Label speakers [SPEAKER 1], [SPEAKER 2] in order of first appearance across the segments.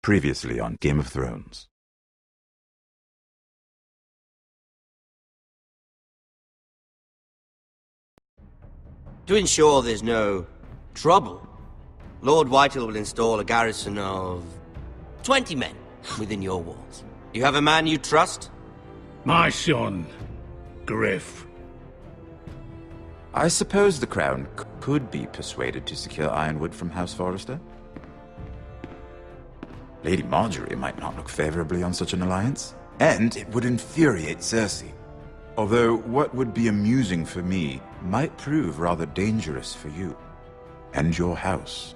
[SPEAKER 1] Previously on Game of Thrones.
[SPEAKER 2] To ensure there's no trouble, Lord Whitehill will install a garrison of 20 men within your walls. You have a man you trust?
[SPEAKER 3] My son, Griff.
[SPEAKER 1] I suppose the Crown could be persuaded to secure Ironwood from House Forrester. Lady Marjorie might not look favorably on such an alliance, and it would infuriate Cersei. Although what would be amusing for me might prove rather dangerous for you and your house.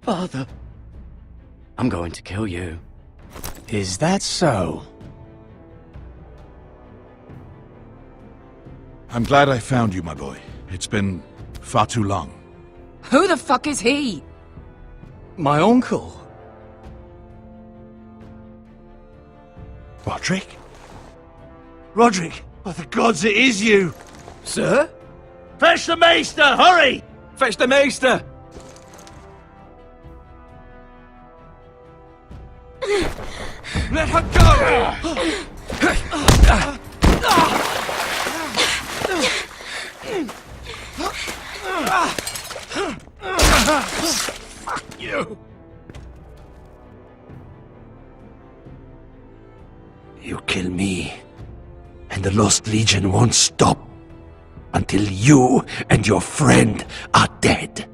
[SPEAKER 4] Father, I'm going to kill you. Is that so?
[SPEAKER 3] I'm glad I found you, my boy. It's been far too long.
[SPEAKER 5] Who the fuck is he?
[SPEAKER 4] My uncle.
[SPEAKER 3] Rodrik? Rodrik! By the gods, it is you!
[SPEAKER 4] Sir?
[SPEAKER 3] Fetch the Maester, hurry!
[SPEAKER 4] Fetch the Maester! Let her go!
[SPEAKER 3] Fuck you!
[SPEAKER 4] You kill me, and the Lost Legion won't stop until you and your friend are dead.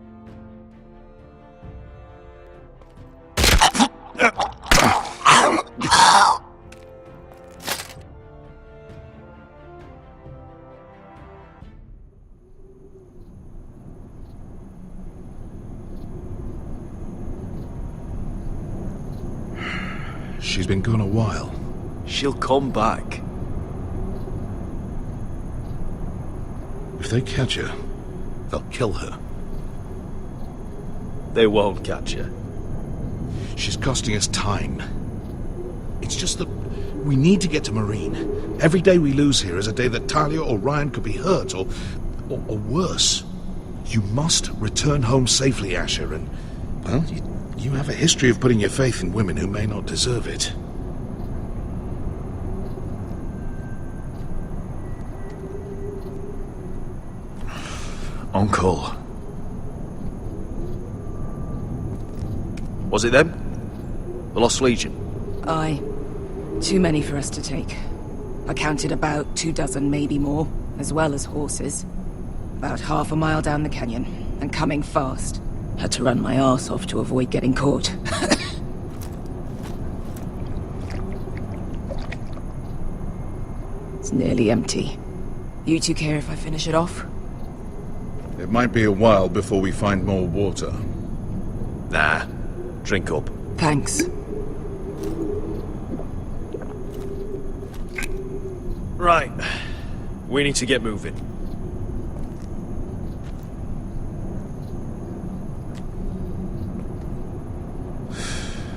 [SPEAKER 3] She's been gone a while.
[SPEAKER 4] She'll come back.
[SPEAKER 3] If they catch her, they'll kill her.
[SPEAKER 4] They won't catch her.
[SPEAKER 3] She's costing us time. It's just that we need to get to Marine. Every day we lose here is a day that Talia or Ryan could be hurt, or worse. You must return home safely, Asher, and, well, you have a history of putting your faith in women who may not deserve it.
[SPEAKER 4] Uncle. Was it them? The Lost Legion?
[SPEAKER 5] Aye. Too many for us to take. I counted about 24, maybe more, as well as horses. About half a mile down the canyon, and coming fast. Had to run my arse off to avoid getting caught. It's nearly empty. You two care if I finish it off?
[SPEAKER 3] It might be a while before we find more water.
[SPEAKER 4] Nah. Drink up.
[SPEAKER 5] Thanks.
[SPEAKER 4] Right. We need to get moving.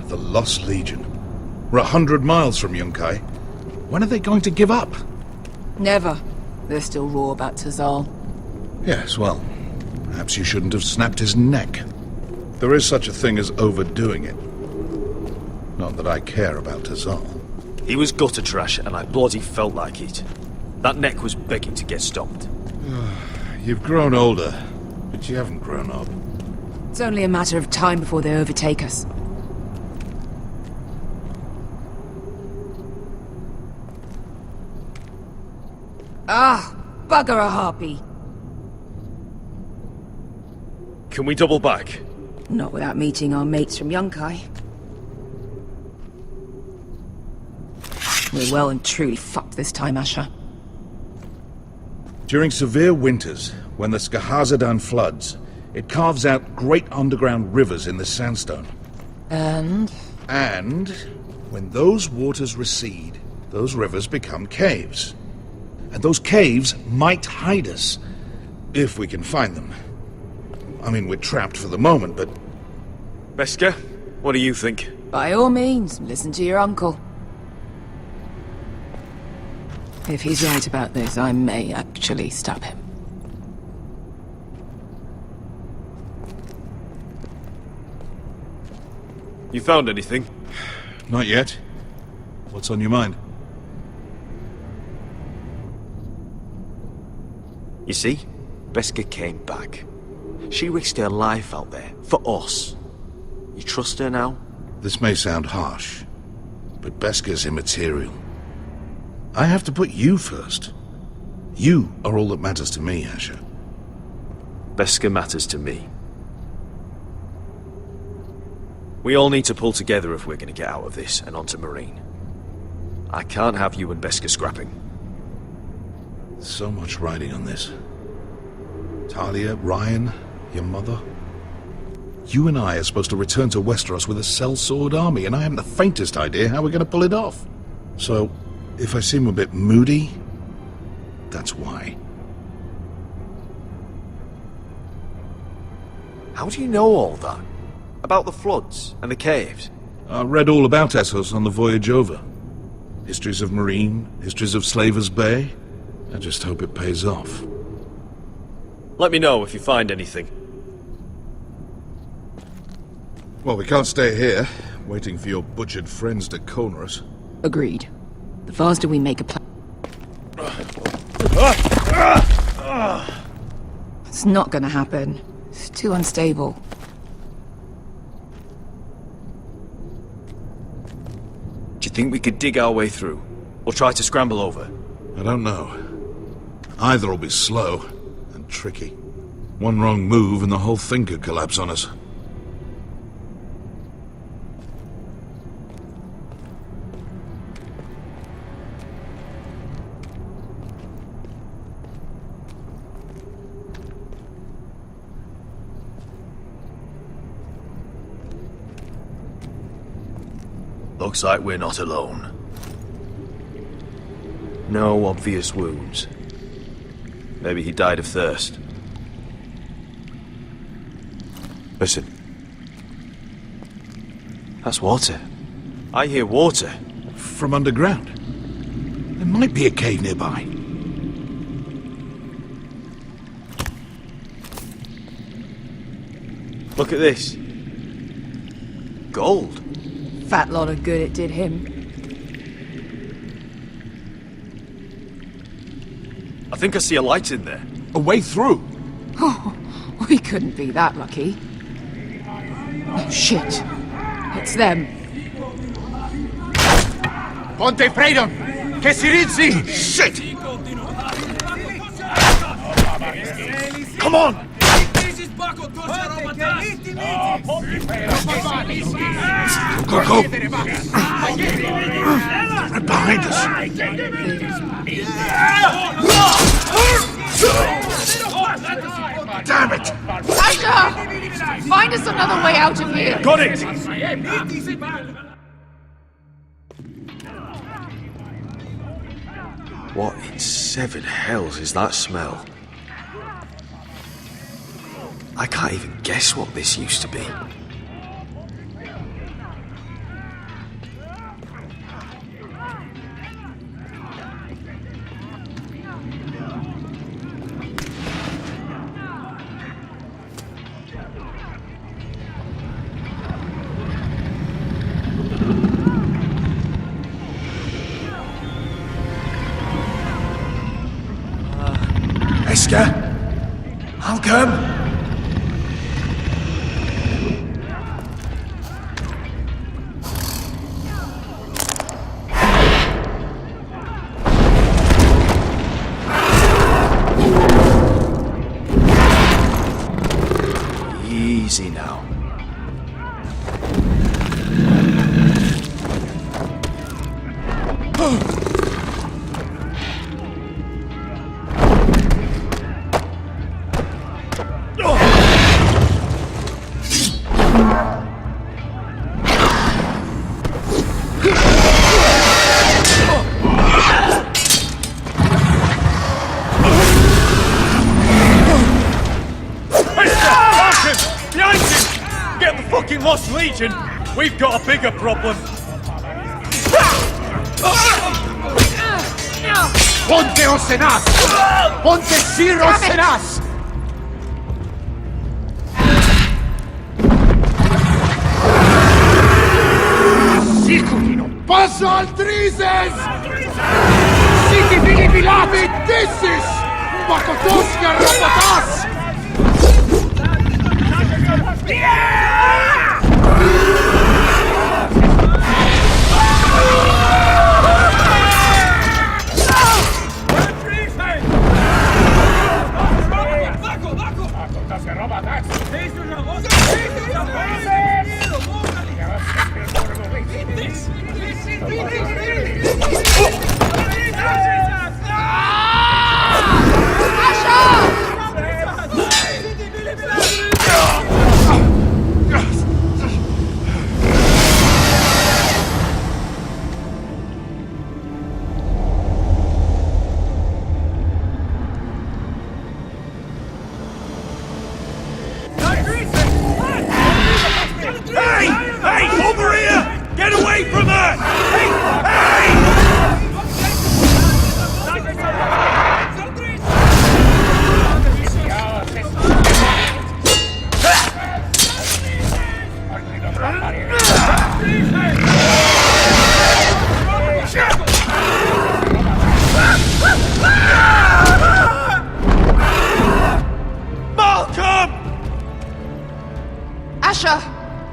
[SPEAKER 3] The Lost Legion. We're 100 miles from Yunkai. When are they going to give up?
[SPEAKER 5] Never. They're still raw about Tazal.
[SPEAKER 3] Yes, well, perhaps you shouldn't have snapped his neck. There is such a thing as overdoing it. Not that I care about Tazal.
[SPEAKER 6] He was gutter trash, and I bloody felt like it. That neck was begging to get stopped.
[SPEAKER 3] You've grown older, but you haven't grown up.
[SPEAKER 5] It's only a matter of time before they overtake us. Ah, bugger a harpy.
[SPEAKER 6] Can we double back?
[SPEAKER 5] Not without meeting our mates from Yunkai. We're well and truly fucked this time, Asher.
[SPEAKER 3] During severe winters, when the Skahazadan floods, it carves out great underground rivers in the sandstone.
[SPEAKER 5] And?
[SPEAKER 3] And when those waters recede, those rivers become caves. And those caves might hide us, if we can find them. I mean, we're trapped for the moment, but...
[SPEAKER 6] Beskha, what do you think?
[SPEAKER 5] By all means, listen to your uncle. If he's right about this, I may actually stop him.
[SPEAKER 6] You found anything?
[SPEAKER 3] Not yet. What's on your mind?
[SPEAKER 6] You see, Beskha came back. She risked her life out there, for us. You trust her now?
[SPEAKER 3] This may sound harsh, but Beskha's immaterial. I have to put you first. You are all that matters to me, Asher.
[SPEAKER 6] Beskha matters to me. We all need to pull together if we're going to get out of this and onto Marine. I can't have you and Beskha scrapping.
[SPEAKER 3] So much riding on this. Talia, Ryan, your mother. You and I are supposed to return to Westeros with a sellsword army, and I haven't the faintest idea how we're going to pull it off. So, if I seem a bit moody, that's why.
[SPEAKER 6] How do you know all that? About the floods and the caves?
[SPEAKER 3] I read all about Essos on the voyage over. Histories of Marine, histories of Slaver's Bay. I just hope it pays off.
[SPEAKER 6] Let me know if you find anything.
[SPEAKER 3] Well, we can't stay here, waiting for your butchered friends to corner us.
[SPEAKER 5] Agreed. The faster we make a plan... It's not gonna happen. It's too unstable.
[SPEAKER 6] Do you think we could dig our way through? Or try to scramble over?
[SPEAKER 3] I don't know. Either will be slow and tricky. One wrong move and the whole thing could collapse on us.
[SPEAKER 6] Looks like we're not alone. No obvious wounds. Maybe he died of thirst. Listen. That's water. I hear water.
[SPEAKER 3] From underground. There might be a cave nearby.
[SPEAKER 6] Look at this. Gold.
[SPEAKER 5] Fat lot of good it did him.
[SPEAKER 6] I think I see a light in there.
[SPEAKER 3] A way through.
[SPEAKER 5] Oh, we couldn't be that lucky. Oh, shit. It's them.
[SPEAKER 7] Ponte Freedom! Che si rizzi!
[SPEAKER 3] Shit! Come on! Go, go! Right behind us! Damn it!
[SPEAKER 5] Asher! Find us another way out of here!
[SPEAKER 6] Got it! What in seven hells is that smell? I can't even guess what this used to be.
[SPEAKER 3] Beskha? I'll come.
[SPEAKER 6] Easy now.
[SPEAKER 8] Lost Legion, we've got a bigger problem.
[SPEAKER 7] Ponte Osenas! Ponte Sir Osenas! Asal Drizes! Siki Bili Bilabi Dissis! Makotoska Rapatas!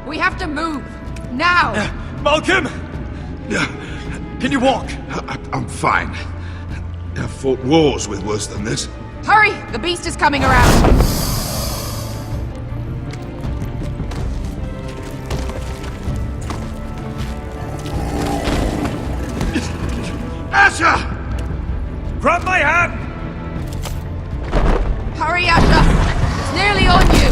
[SPEAKER 5] We have to move! Now!
[SPEAKER 8] Malcolm! Can you walk?
[SPEAKER 3] I'm fine. I've fought wars with worse than this.
[SPEAKER 5] Hurry! The beast is coming around!
[SPEAKER 3] Asher!
[SPEAKER 8] Grab my hand!
[SPEAKER 5] Hurry, Asher! It's nearly on you!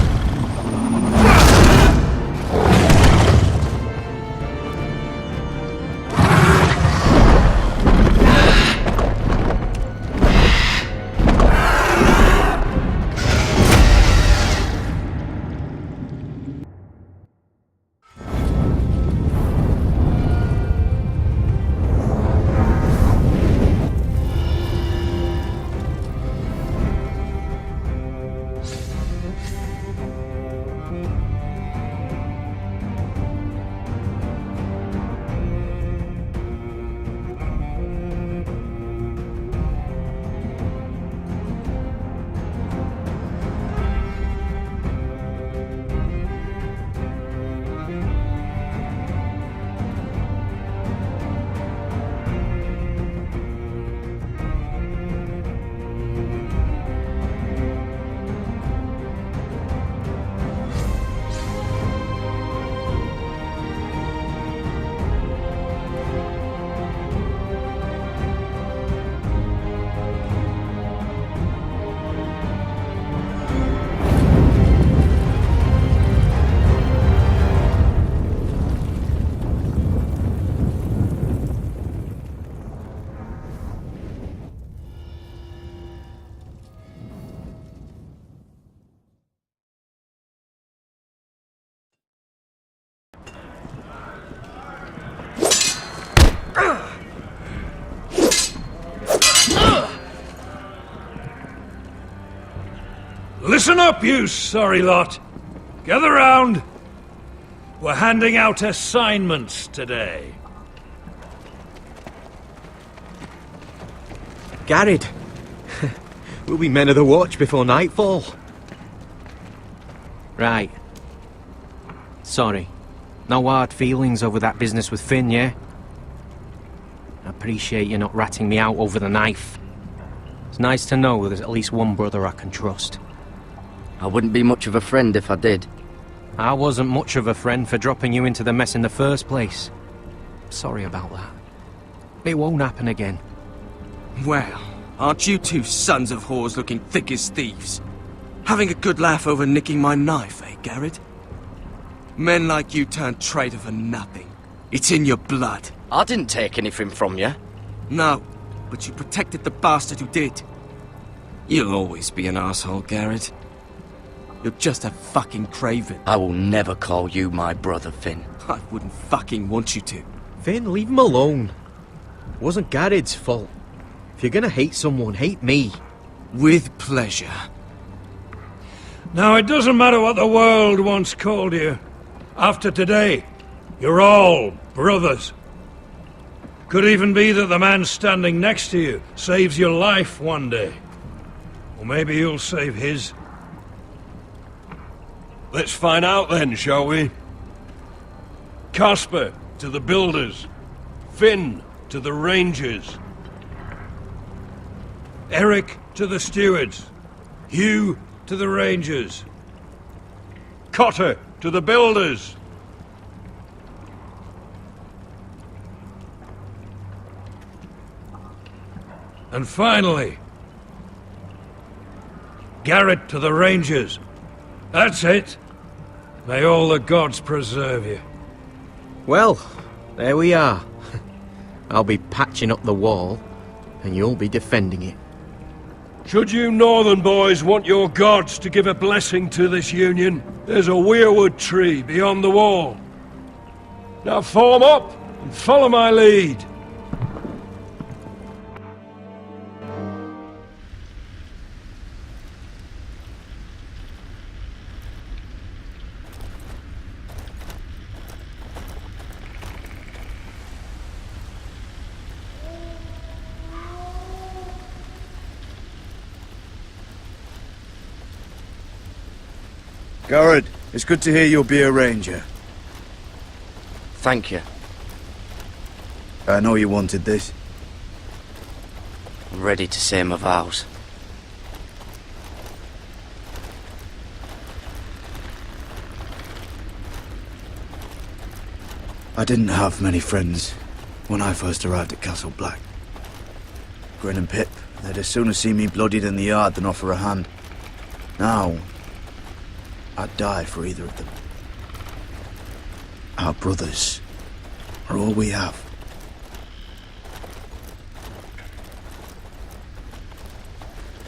[SPEAKER 8] Listen up, you sorry lot. Gather round. We're handing out assignments today.
[SPEAKER 6] Garrett, we'll be men of the watch before nightfall.
[SPEAKER 4] Right. Sorry. No hard feelings over that business with Finn, yeah? I appreciate you not ratting me out over the knife. It's nice to know there's at least one brother I can trust.
[SPEAKER 9] I wouldn't be much of a friend if I did.
[SPEAKER 4] I wasn't much of a friend for dropping you into the mess in the first place. Sorry about that. It won't happen again.
[SPEAKER 6] Well, aren't you two sons of whores looking thick as thieves? Having a good laugh over nicking my knife, eh, Garrett? Men like you turn traitor for nothing. It's in your blood.
[SPEAKER 9] I didn't take anything from you.
[SPEAKER 6] No, but you protected the bastard who did. You'll always be an asshole, Garrett. You're just a fucking craven.
[SPEAKER 9] I will never call you my brother, Finn.
[SPEAKER 6] I wouldn't fucking want you to.
[SPEAKER 4] Finn, leave him alone. It wasn't Garrett's fault. If you're gonna hate someone, hate me.
[SPEAKER 6] With pleasure.
[SPEAKER 8] Now, it doesn't matter what the world once called you. After today, you're all brothers.
[SPEAKER 10] Could even be that the man standing next to you saves your life one day. Or maybe you'll save his.
[SPEAKER 8] Let's find out then, shall we? Casper to the builders. Finn to the rangers.
[SPEAKER 10] Eric to the stewards. Hugh to the rangers.
[SPEAKER 8] Cotter to the builders.
[SPEAKER 10] And finally, Garrett to the rangers. That's it. May all the gods preserve you.
[SPEAKER 4] Well, there we are. I'll be patching up the wall, and you'll be defending it.
[SPEAKER 8] Should you northern boys want your gods to give a blessing to this union, there's a weirwood tree beyond the wall. Now form up and follow my lead.
[SPEAKER 11] Garrett, it's good to hear you'll be a ranger.
[SPEAKER 9] Thank you.
[SPEAKER 11] I know you wanted this.
[SPEAKER 9] I'm ready to say my vows.
[SPEAKER 11] I didn't have many friends when I first arrived at Castle Black. Grin and Pip, they'd as soon see me bloodied in the yard than offer a hand. Now, I'd die for either of them. Our brothers are all we have.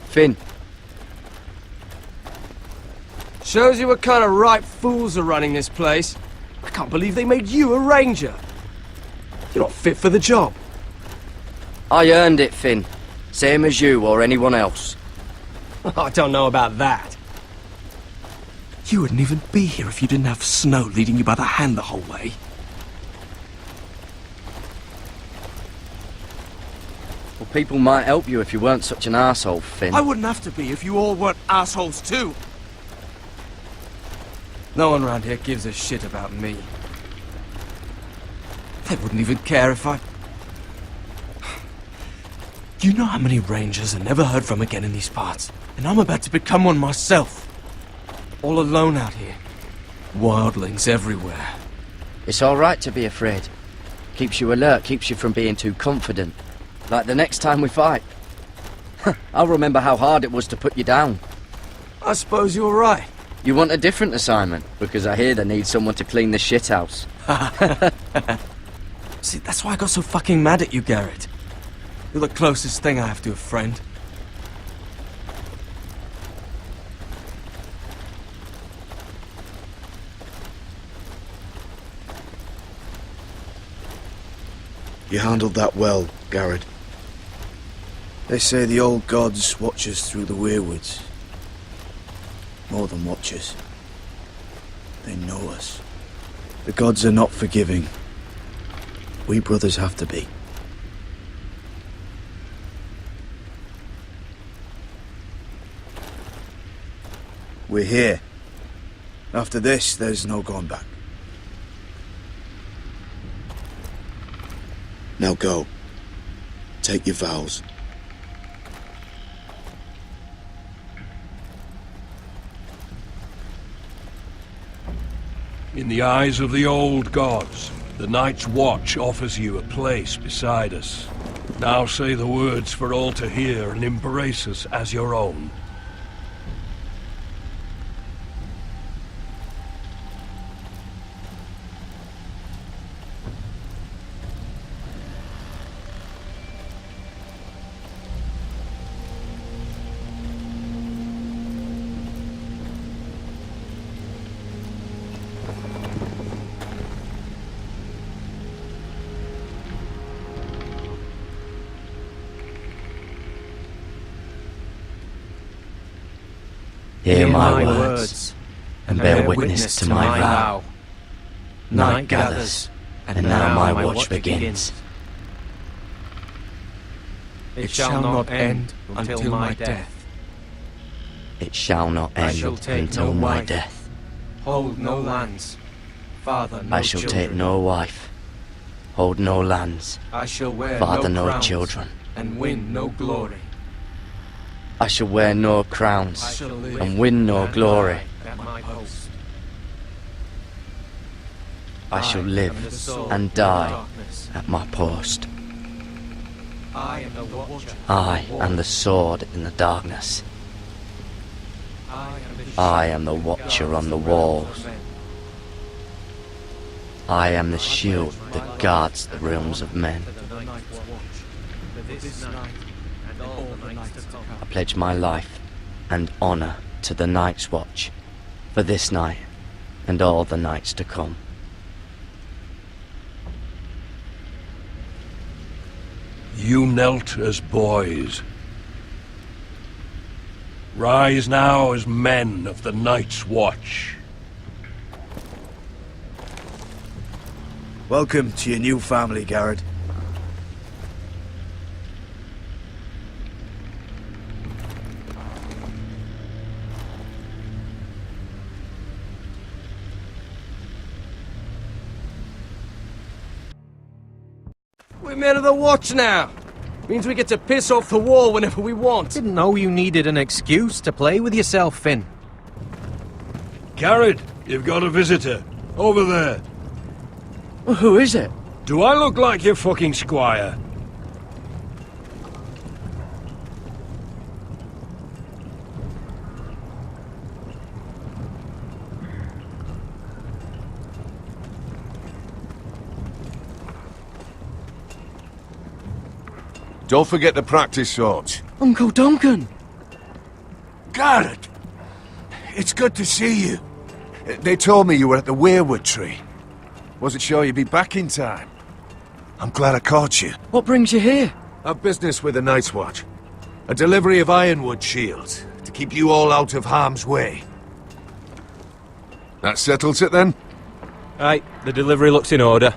[SPEAKER 9] Finn.
[SPEAKER 6] Shows you what kind of ripe fools are running this place. I can't believe they made you a ranger. You're not fit for the job.
[SPEAKER 9] I earned it, Finn. Same as you or anyone else.
[SPEAKER 6] I don't know about that. You wouldn't even be here if you didn't have Snow leading you by the hand the whole way.
[SPEAKER 9] Well, people might help you if you weren't such an arsehole, Finn.
[SPEAKER 6] I wouldn't have to be if you all weren't assholes too. No one around here gives a shit about me. They wouldn't even care if I... You know how many rangers are never heard from again in these parts? And I'm about to become one myself. All alone out here. Wildlings everywhere.
[SPEAKER 9] It's alright to be afraid. Keeps you alert, keeps you from being too confident. Like the next time we fight. I'll remember how hard it was to put you down.
[SPEAKER 6] I suppose you're right.
[SPEAKER 9] You want a different assignment? Because I hear they need someone to clean the shithouse.
[SPEAKER 6] See, that's why I got so fucking mad at you, Garrett. You're the closest thing I have to a friend.
[SPEAKER 11] You handled that well, Garrett. They say the old gods watch us through the weirwoods. More than watch us. They know us. The gods are not forgiving. We brothers have to be. We're here. After this, there's no going back. Now go. Take your vows.
[SPEAKER 8] In the eyes of the old gods, the Night's Watch offers you a place beside us. Now say the words for all to hear and embrace us as your own.
[SPEAKER 9] Hear my words, and bear witness to my vow. Night gathers, and now my watch begins.
[SPEAKER 4] It shall not end until my death.
[SPEAKER 9] It shall not
[SPEAKER 4] I
[SPEAKER 9] end
[SPEAKER 4] shall take
[SPEAKER 9] until
[SPEAKER 4] no
[SPEAKER 9] my
[SPEAKER 4] wife.
[SPEAKER 9] death.
[SPEAKER 4] Hold no lands. Father, no
[SPEAKER 9] I shall take
[SPEAKER 4] children.
[SPEAKER 9] no wife, hold no lands,
[SPEAKER 4] I shall wear
[SPEAKER 9] father
[SPEAKER 4] no
[SPEAKER 9] no
[SPEAKER 4] crowns,
[SPEAKER 9] children.
[SPEAKER 4] and win no glory.
[SPEAKER 9] I shall wear no
[SPEAKER 4] I
[SPEAKER 9] crowns,
[SPEAKER 4] shall live
[SPEAKER 9] and win no
[SPEAKER 4] and
[SPEAKER 9] glory.
[SPEAKER 4] die at my post.
[SPEAKER 9] I shall
[SPEAKER 4] am the
[SPEAKER 9] live
[SPEAKER 4] sword
[SPEAKER 9] and
[SPEAKER 4] in the
[SPEAKER 9] die
[SPEAKER 4] darkness.
[SPEAKER 9] at my post.
[SPEAKER 4] I am the watcher.
[SPEAKER 9] I am the sword in the darkness. I am the watcher on the walls. I am the shield that guards the realms of men. I pledge my life and honor to the Night's Watch for this night and all the nights to come.
[SPEAKER 8] You knelt as boys. Rise now as men of the Night's Watch.
[SPEAKER 11] Welcome to your new family, Garrett.
[SPEAKER 6] We're men of the watch now. Means we get to piss off the wall whenever we want.
[SPEAKER 4] Didn't know you needed an excuse to play with yourself, Finn.
[SPEAKER 8] Garrett, you've got a visitor. Over there.
[SPEAKER 9] Well, who is it?
[SPEAKER 8] Do I look like your fucking squire?
[SPEAKER 7] Don't forget to practice swords.
[SPEAKER 9] Uncle Duncan!
[SPEAKER 7] Garrett! It's good to see you. They told me you were at the Weirwood tree. Wasn't sure you'd be back in time. I'm glad I caught you.
[SPEAKER 9] What brings you here?
[SPEAKER 7] I've business with the Night's Watch. A delivery of ironwood shields, to keep you all out of harm's way. That settles it then?
[SPEAKER 12] Aye, the delivery looks in order.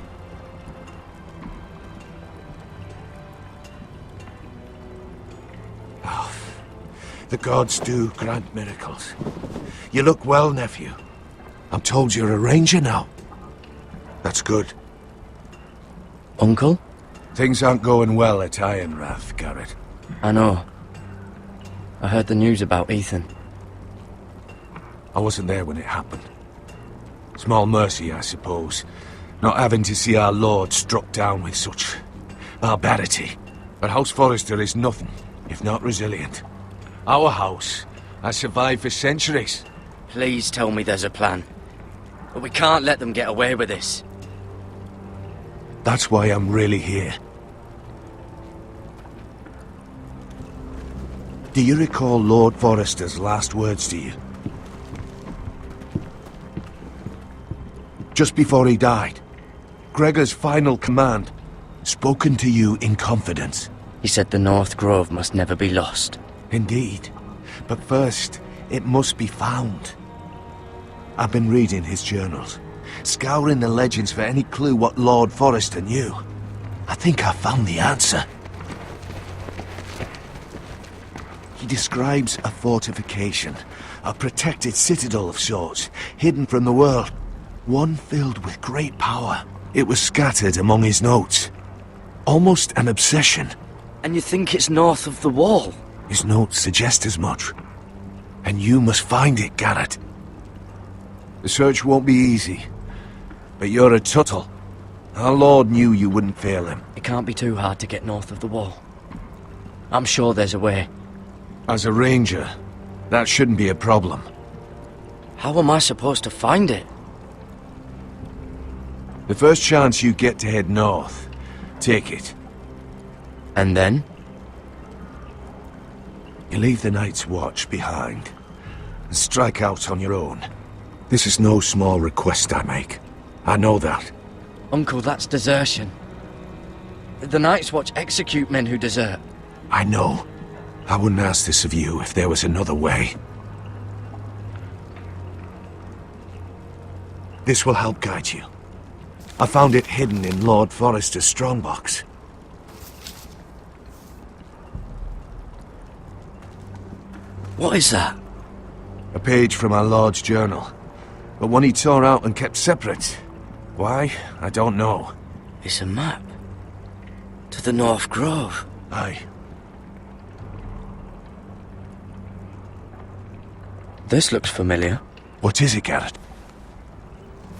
[SPEAKER 7] The gods do grant miracles. You look well, nephew. I'm told you're a ranger now. That's good.
[SPEAKER 9] Uncle?
[SPEAKER 7] Things aren't going well at Ironrath, Garrett.
[SPEAKER 9] I know. I heard the news about Ethan.
[SPEAKER 7] I wasn't there when it happened. Small mercy, I suppose, not having to see our lord struck down with such barbarity. But House Forrester is nothing, if not resilient. Our house has survived for centuries.
[SPEAKER 9] Please tell me there's a plan. But we can't let them get away with this.
[SPEAKER 7] That's why I'm really here. Do you recall Lord Forrester's last words to you? Just before he died, Gregor's final command, spoken to you in confidence.
[SPEAKER 9] He said the North Grove must never be lost.
[SPEAKER 7] Indeed. But first, it must be found. I've been reading his journals, scouring the legends for any clue what Lord Forrester knew. I think I found the answer. He describes a fortification, a protected citadel of sorts, hidden from the world. One filled with great power. It was scattered among his notes. Almost an obsession.
[SPEAKER 9] And you think it's north of the wall?
[SPEAKER 7] His notes suggest as much. And you must find it, Garrett. The search won't be easy. But you're a Tuttle. Our Lord knew you wouldn't fail him.
[SPEAKER 9] It can't be too hard to get north of the wall. I'm sure there's a way.
[SPEAKER 7] As a ranger, that shouldn't be a problem.
[SPEAKER 9] How am I supposed to find it?
[SPEAKER 7] The first chance you get to head north, take it.
[SPEAKER 9] And then?
[SPEAKER 7] You leave the Night's Watch behind, and strike out on your own. This is no small request I make. I know that.
[SPEAKER 9] Uncle, that's desertion. The Night's Watch execute men who desert.
[SPEAKER 7] I know. I wouldn't ask this of you if there was another way. This will help guide you. I found it hidden in Lord Forrester's strongbox.
[SPEAKER 9] What is that?
[SPEAKER 7] A page from our Lord's journal. But one he tore out and kept separate. Why? I don't know.
[SPEAKER 9] It's a map. To the North Grove.
[SPEAKER 7] Aye.
[SPEAKER 9] This looks familiar.
[SPEAKER 7] What is it, Garrett?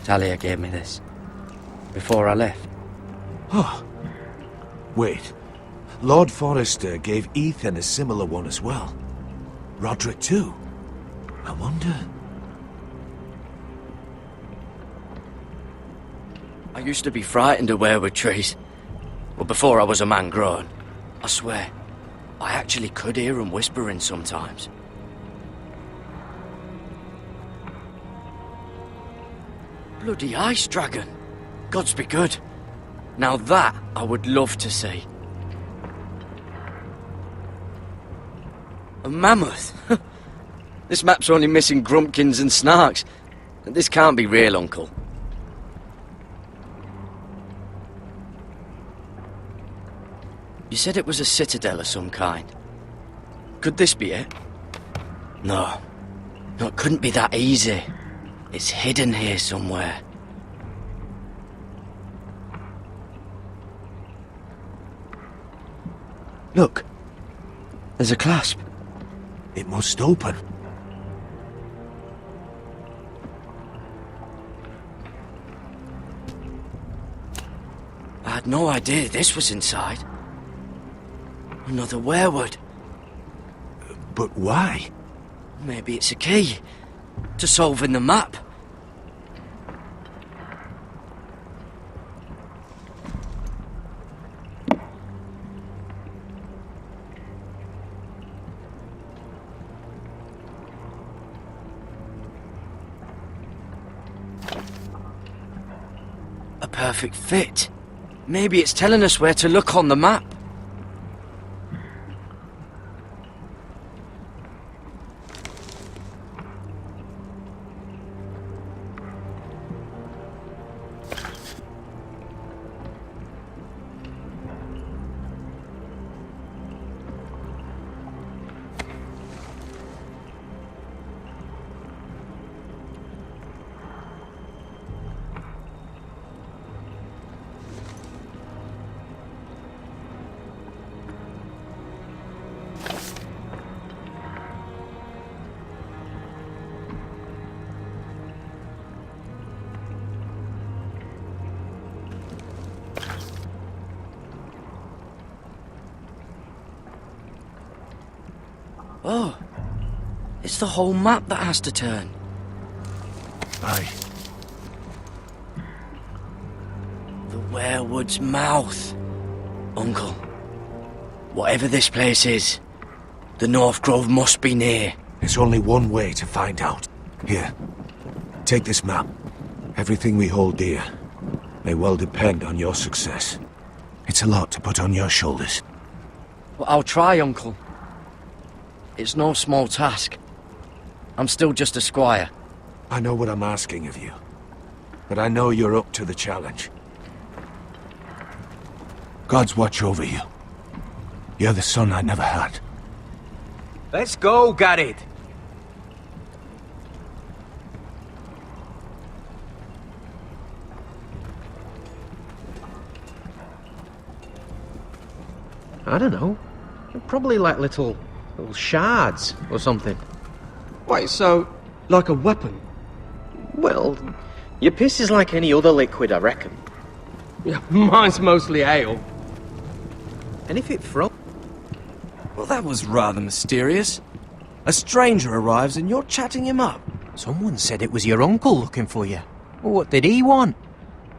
[SPEAKER 9] Talia gave me this. Before I left.
[SPEAKER 7] Oh. Wait. Lord Forrester gave Ethan a similar one as well. Roderick too. I wonder...
[SPEAKER 9] I used to be frightened of weirwood trees. But before I was a man grown, I swear, I actually could hear them whispering sometimes. Bloody ice dragon! Gods be good. Now that I would love to see. A mammoth! This map's only missing grumpkins and snarks. This can't be real, Uncle. You said it was a citadel of some kind. Could this be it? No. No, it couldn't be that easy. It's hidden here somewhere. Look. There's a clasp.
[SPEAKER 7] It must open.
[SPEAKER 9] I had no idea this was inside. Another weirwood.
[SPEAKER 7] But why?
[SPEAKER 9] Maybe it's a key to solving the map. A perfect fit. Maybe it's telling us where to look on the map. Oh, it's the whole map that has to turn.
[SPEAKER 7] Aye.
[SPEAKER 9] The weirwood's mouth. Uncle, whatever this place is, the North Grove must be near.
[SPEAKER 7] There's only one way to find out. Here, take this map. Everything we hold dear may well depend on your success. It's a lot to put on your shoulders.
[SPEAKER 9] Well, I'll try, Uncle. It's no small task. I'm still just a squire.
[SPEAKER 7] I know what I'm asking of you, but I know you're up to the challenge. Gods watch over you. You're the son I never had.
[SPEAKER 4] Let's go, Garrett. I don't know. Probably like little shards or something.
[SPEAKER 6] Wait, so, like a weapon?
[SPEAKER 4] Well, your piss is like any other liquid, I reckon.
[SPEAKER 6] Yeah, mine's mostly ale.
[SPEAKER 4] And if it froze...
[SPEAKER 6] Well, that was rather mysterious. A stranger arrives and you're chatting him up.
[SPEAKER 4] Someone said it was your uncle looking for you. What did he want?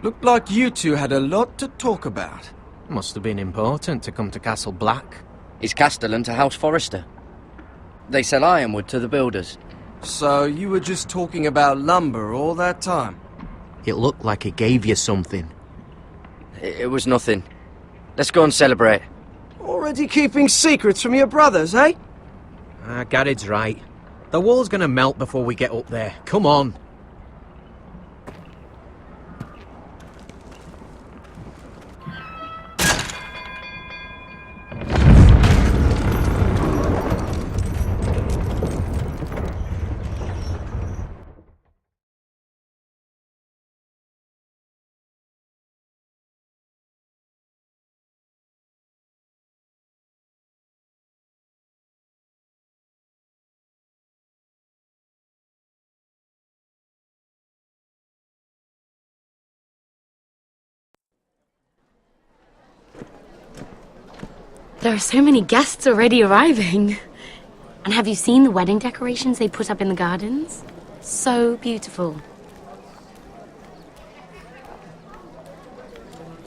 [SPEAKER 6] Looked like you two had a lot to talk about.
[SPEAKER 4] Must have been important to come to Castle Black.
[SPEAKER 9] It's Castellan to House Forrester. They sell ironwood to the builders.
[SPEAKER 6] So you were just talking about lumber all that time?
[SPEAKER 4] It looked like he gave you something.
[SPEAKER 9] It was nothing. Let's go and celebrate.
[SPEAKER 6] Already keeping secrets from your brothers, eh?
[SPEAKER 4] Garrett's right. The wall's gonna melt before we get up there. Come on.
[SPEAKER 13] There are so many guests already arriving. And have you seen the wedding decorations they put up in the gardens? So beautiful.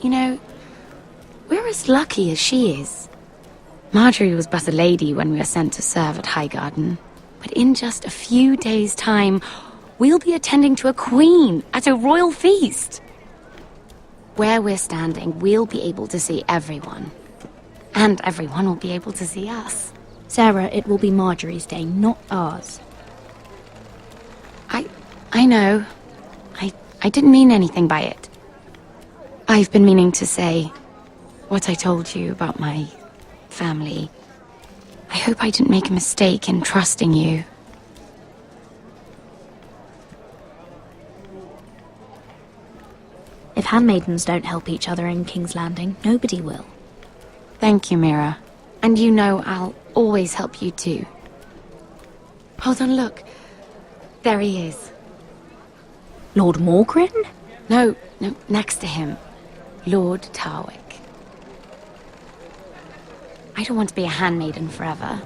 [SPEAKER 13] You know, we're as lucky as she is. Marjorie was but a lady when we were sent to serve at Highgarden. But in just a few days' time, we'll be attending to a queen at a royal feast. Where we're standing, we'll be able to see everyone. And everyone will be able to see us.
[SPEAKER 14] Sarah, it will be Marjorie's day, not ours.
[SPEAKER 13] I know. I didn't mean anything by it. I've been meaning to say what I told you about my family. I hope I didn't make a mistake in trusting you.
[SPEAKER 14] If handmaidens don't help each other in King's Landing, nobody will.
[SPEAKER 13] Thank you, Mira. And you know I'll always help you too. Hold on, look. There he is.
[SPEAKER 14] Lord Morgrin?
[SPEAKER 13] No, next to him. Lord Tarwick. I don't want to be a handmaiden forever.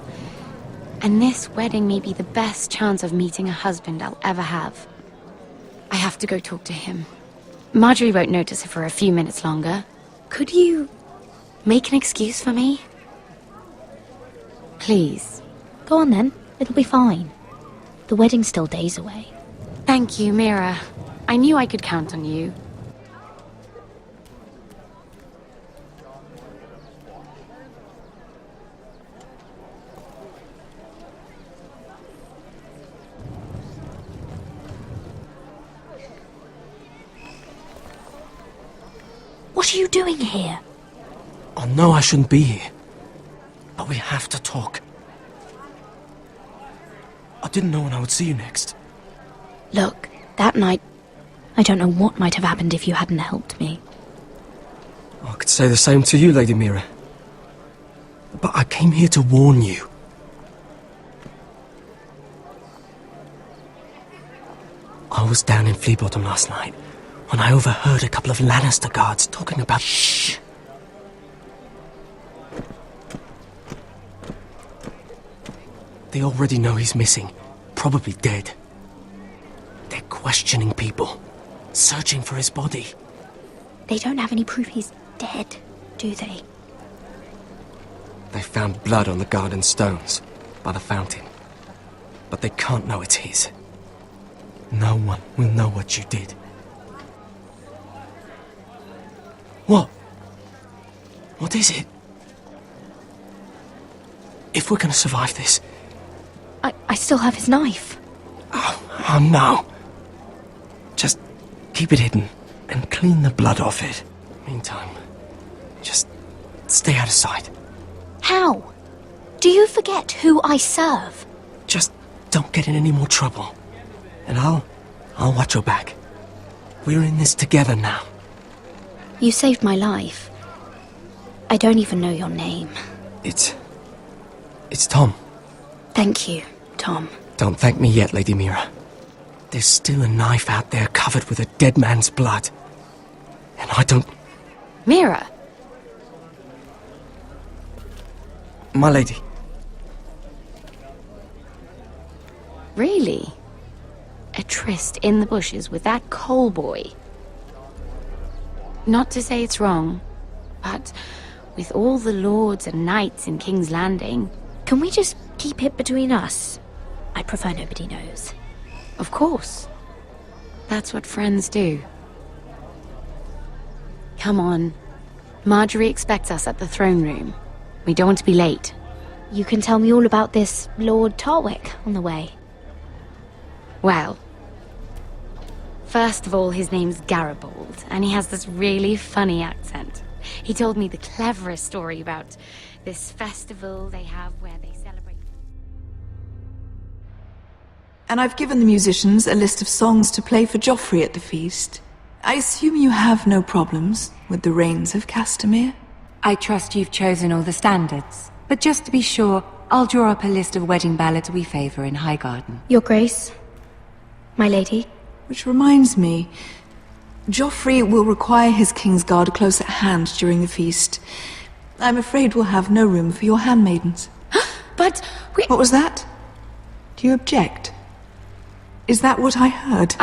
[SPEAKER 13] And this wedding may be the best chance of meeting a husband I'll ever have. I have to go talk to him. Marjorie won't notice it for a few minutes longer. Could you make an excuse for me? Please.
[SPEAKER 14] Go on then. It'll be fine. The wedding's still days away.
[SPEAKER 13] Thank you, Mira. I knew I could count on you.
[SPEAKER 14] What are you doing here?
[SPEAKER 6] I know I shouldn't be here, but we have to talk. I didn't know when I would see you next.
[SPEAKER 14] Look, that night, I don't know what might have happened if you hadn't helped me.
[SPEAKER 6] I could say the same to you, Lady Mira. But I came here to warn you. I was down in Flea Bottom last night when I overheard a couple of Lannister guards talking about... Shh! They already know he's missing, probably dead. They're questioning people, searching for his body.
[SPEAKER 14] They don't have any proof he's dead, do they?
[SPEAKER 6] They found blood on the garden stones, by the fountain. But they can't know it's his. No one will know what you did. What? What is it? If we're gonna survive this...
[SPEAKER 14] I still have his knife.
[SPEAKER 6] Oh no. Just keep it hidden and clean the blood off it. Meantime, just stay out of sight.
[SPEAKER 14] How? Do you forget who I serve?
[SPEAKER 6] Just don't get in any more trouble. And I'll watch your back. We're in this together now.
[SPEAKER 14] You saved my life. I don't even know your name.
[SPEAKER 6] It's Tom.
[SPEAKER 14] Thank you, Tom.
[SPEAKER 6] Don't thank me yet, Lady Mira. There's still a knife out there covered with a dead man's blood. And I don't...
[SPEAKER 13] Mira!
[SPEAKER 6] My lady.
[SPEAKER 13] Really? A tryst in the bushes with that Cole boy? Not to say it's wrong, but with all the lords and knights in King's Landing...
[SPEAKER 14] Can we just keep it between us? I prefer nobody knows.
[SPEAKER 13] Of course. That's what friends do. Come on. Marjorie expects us at the throne room. We don't want to be late.
[SPEAKER 14] You can tell me all about this Lord Tarwick on the way.
[SPEAKER 13] Well, first of all, his name's Garibold, and he has this really funny accent. He told me the cleverest story about this festival they have where they celebrate...
[SPEAKER 15] And I've given the musicians a list of songs to play for Joffrey at the feast. I assume you have no problems with the Rains of Castamere?
[SPEAKER 5] I trust you've chosen all the standards. But just to be sure, I'll draw up a list of wedding ballads we favor in Highgarden.
[SPEAKER 14] Your Grace, my lady.
[SPEAKER 15] Which reminds me, Joffrey will require his Kingsguard close at hand during the feast. I'm afraid we'll have no room for your handmaidens.
[SPEAKER 5] But we...
[SPEAKER 15] What was that? Do you object? Is that what I heard?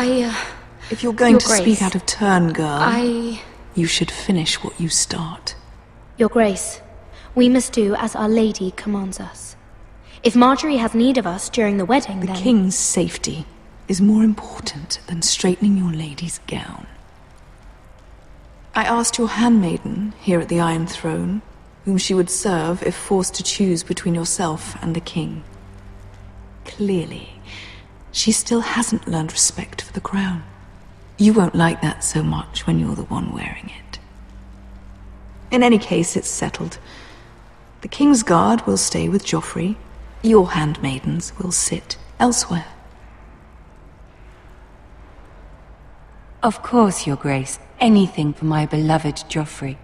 [SPEAKER 15] If you're going to speak out of turn, girl, you should finish what you start.
[SPEAKER 14] Your Grace, we must do as Our Lady commands us. If Marjorie has need of us during the wedding, then...
[SPEAKER 15] The King's safety is more important than straightening your lady's gown. I asked your handmaiden here at the Iron Throne whom she would serve if forced to choose between yourself and the King. Clearly, she still hasn't learned respect for the crown. You won't like that so much when you're the one wearing it. In any case, it's settled. The King's Guard will stay with Joffrey. Your handmaidens will sit elsewhere.
[SPEAKER 5] Of course, Your Grace. Anything for my beloved Joffrey.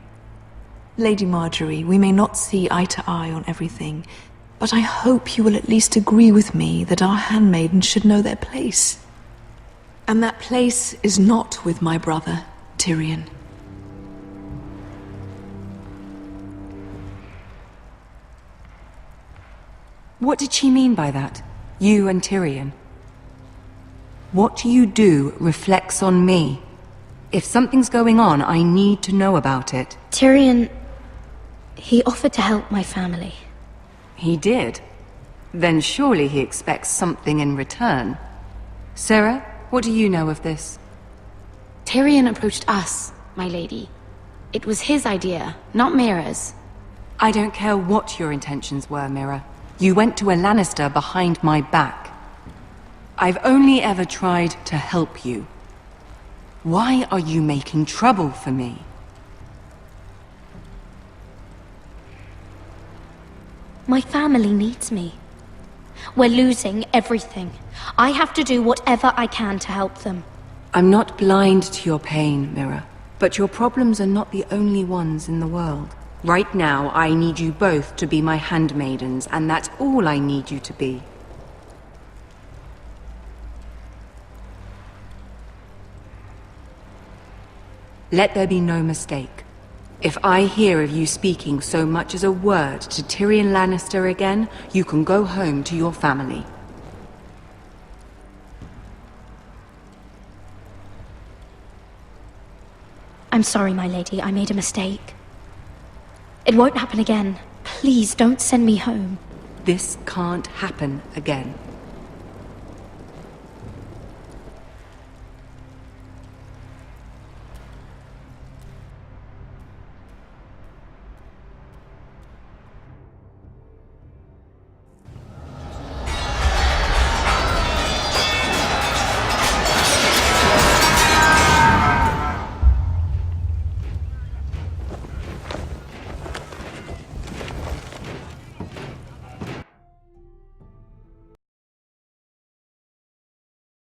[SPEAKER 15] Lady Marjorie, we may not see eye to eye on everything, but I hope you will at least agree with me that our handmaidens should know their place. And that place is not with my brother, Tyrion.
[SPEAKER 5] What did she mean by that? You and Tyrion? What you do reflects on me. If something's going on, I need to know about it.
[SPEAKER 14] Tyrion... he offered to help my family.
[SPEAKER 5] He did? Then surely he expects something in return. Sarah, what do you know of this?
[SPEAKER 14] Tyrion approached us, my lady. It was his idea, not Mira's.
[SPEAKER 5] I don't care what your intentions were, Mira. You went to a Lannister behind my back. I've only ever tried to help you. Why are you making trouble for me?
[SPEAKER 14] My family needs me. We're losing everything. I have to do whatever I can to help them.
[SPEAKER 5] I'm not blind to your pain, Mira. But your problems are not the only ones in the world. Right now, I need you both to be my handmaidens, and that's all I need you to be. Let there be no mistake. If I hear of you speaking so much as a word to Tyrion Lannister again, you can go home to your family.
[SPEAKER 14] I'm sorry, my lady. I made a mistake. It won't happen again. Please don't send me home.
[SPEAKER 5] This can't happen again.